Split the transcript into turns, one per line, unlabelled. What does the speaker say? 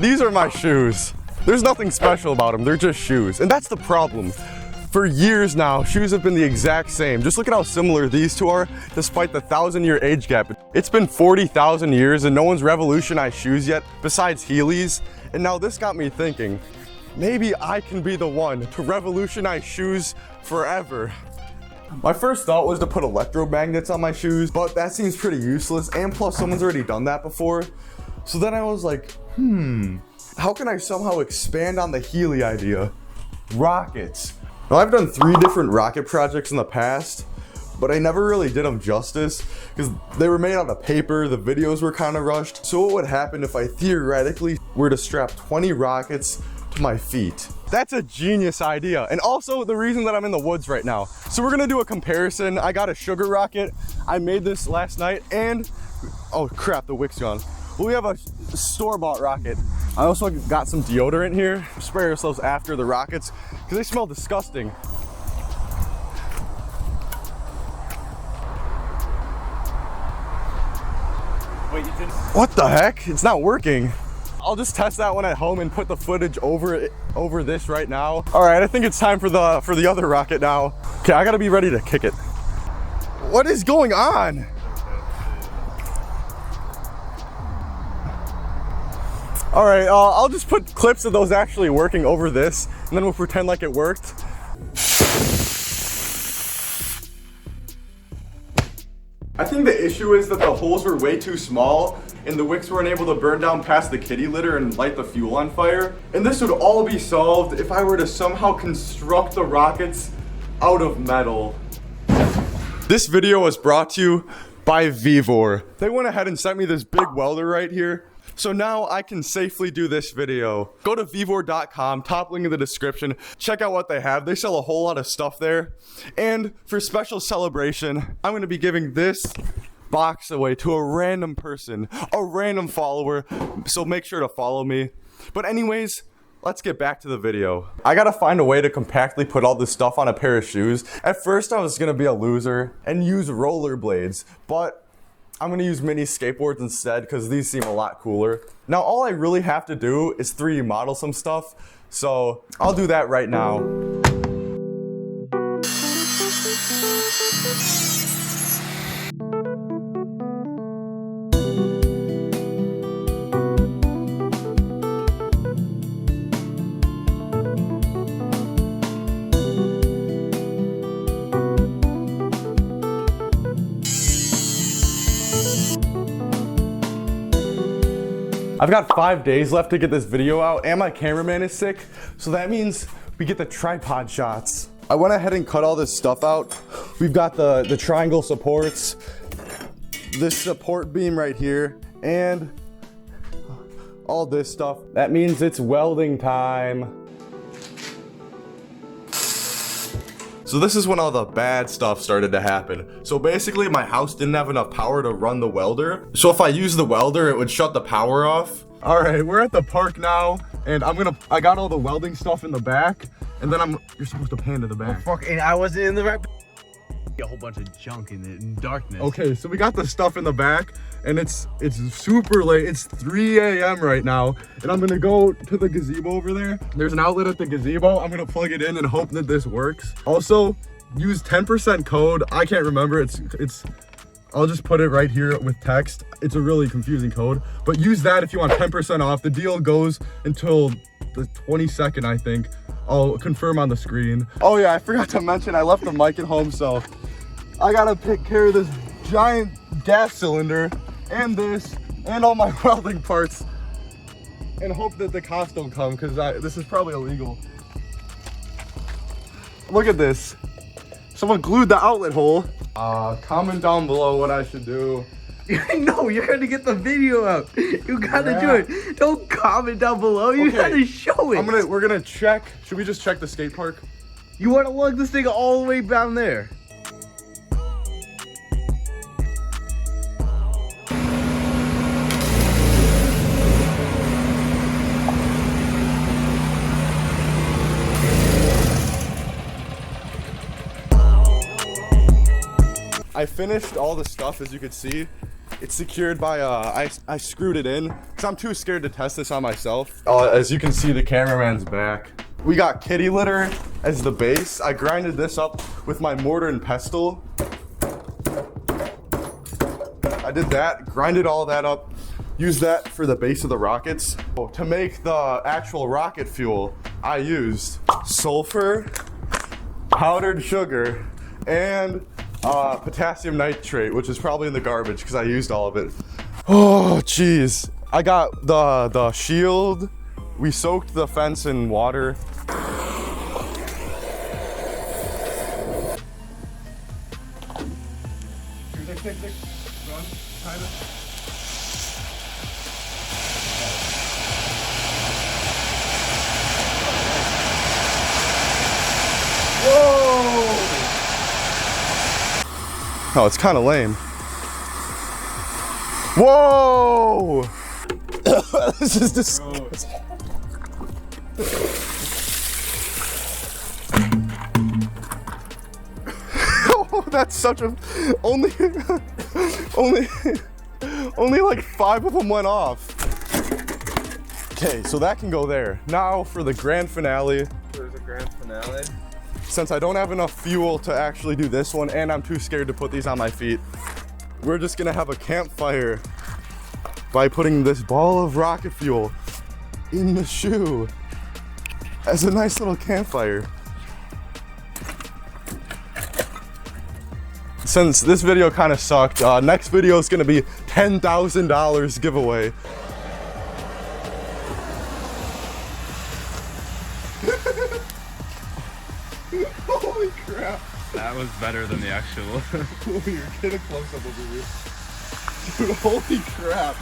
These are my shoes. There's nothing special about them, they're just shoes. And that's the problem. For years now, shoes have been the exact same. Just look at how similar these two are, despite the 1,000-year age gap. It's been 40,000 years and no one's revolutionized shoes yet, besides Heelys. And now this got me thinking, maybe I can be the one to revolutionize shoes forever. My first thought was to put electromagnets on my shoes, but that seems pretty useless, and plus someone's already done that before. So then I was like, how can I somehow expand on the Heely idea? Rockets. Now I've done 3 different rocket projects in the past, but I never really did them justice because they were made out of paper, the videos were kind of rushed. So what would happen if I theoretically were to strap 20 rockets to my feet? That's a genius idea. And also the reason that I'm in the woods right now. So we're gonna do a comparison. I got a sugar rocket. I made this last night and, oh crap, the wick's gone. Well, we have a store-bought rocket. I also got some deodorant here. Spray ourselves after the rockets because they smell disgusting.
Wait, you didn't?
What the heck? It's not working. I'll just test that one at home and put the footage over this right now. All right, I think it's time for the other rocket now. Okay, I gotta be ready to kick it. What is going on? All right, I'll just put clips of those actually working over this, and then we'll pretend like it worked. I think the issue is that the holes were way too small, and the wicks weren't able to burn down past the kitty litter and light the fuel on fire. And this would all be solved if I were to somehow construct the rockets out of metal. This video was brought to you by vvvv. They went ahead and sent me this big welder right here. So now I can safely do this video. Go to vvvv.com, top link in the description. Check out what they have. They sell a whole lot of stuff there. And for special celebration, I'm gonna be giving this box away to a random person, a random follower. So make sure to follow me. But anyways, let's get back to the video. I gotta find a way to compactly put all this stuff on a pair of shoes. At first I was gonna be a loser and use rollerblades, but I'm gonna use mini skateboards instead because these seem a lot cooler. Now all I really have to do is 3D model some stuff, so I'll do that right now. I've got 5 days left to get this video out, and my cameraman is sick, so that means we get the tripod shots. I went ahead and cut all this stuff out. We've got the triangle supports, this support beam right here, and all this stuff. That means it's welding time. So this is when all the bad stuff started to happen. So basically my house didn't have enough power to run the welder. So if I use the welder, it would shut the power off. All right, we're at the park now, and I got all the welding stuff in the back, and then you're supposed to pan to the back.
Oh, fuck, and I wasn't in the right. A whole bunch of junk in darkness.
Okay, so we got the stuff in the back, and it's super late. It's 3 a.m. right now, and I'm gonna go to the gazebo over there. There's an outlet at the gazebo. I'm gonna plug it in and hope that this works. Also, use 10% code. I can't remember. I'll just put it right here with text. It's a really confusing code, but use that if you want 10% off. The deal goes until the 22nd, I think. I'll confirm on the screen. Oh yeah, I forgot to mention I left the mic at home, so I gotta take care of this giant gas cylinder and this and all my welding parts and hope that the cops don't come because this is probably illegal. Look at this. Someone glued the outlet hole. Comment down below what I should do.
No, you're gonna get the video out. You gotta do it. Don't comment down below. You gotta show it.
We're gonna check. Should we just check the skate park?
You wanna lug this thing all the way down there?
I finished all the stuff, as you could see. It's secured by, I screwed it in because I'm too scared to test this on myself. As you can see, the cameraman's back. We got kitty litter as the base. I grinded this up with my mortar and pestle. I did that, grinded all that up, used that for the base of the rockets. To make the actual rocket fuel, I used sulfur, powdered sugar, and potassium nitrate, which is probably in the garbage because I used all of it. Oh, jeez. I got the shield. We soaked the fence in water. Run, kind of. Whoa! Oh, it's kind of lame. Whoa! This is disgusting. Oh, that's such a only like 5 of them went off. Okay, so that can go there. Now for the grand finale.
There's a grand finale.
Since I don't have enough fuel to actually do this one, and I'm too scared to put these on my feet, we're just gonna have a campfire by putting this ball of rocket fuel in the shoe as a nice little campfire. Since this video kind of sucked, next video is gonna be $10,000 giveaway. Holy crap.
That was better than the actual.
You're getting close up over here. Dude, holy crap.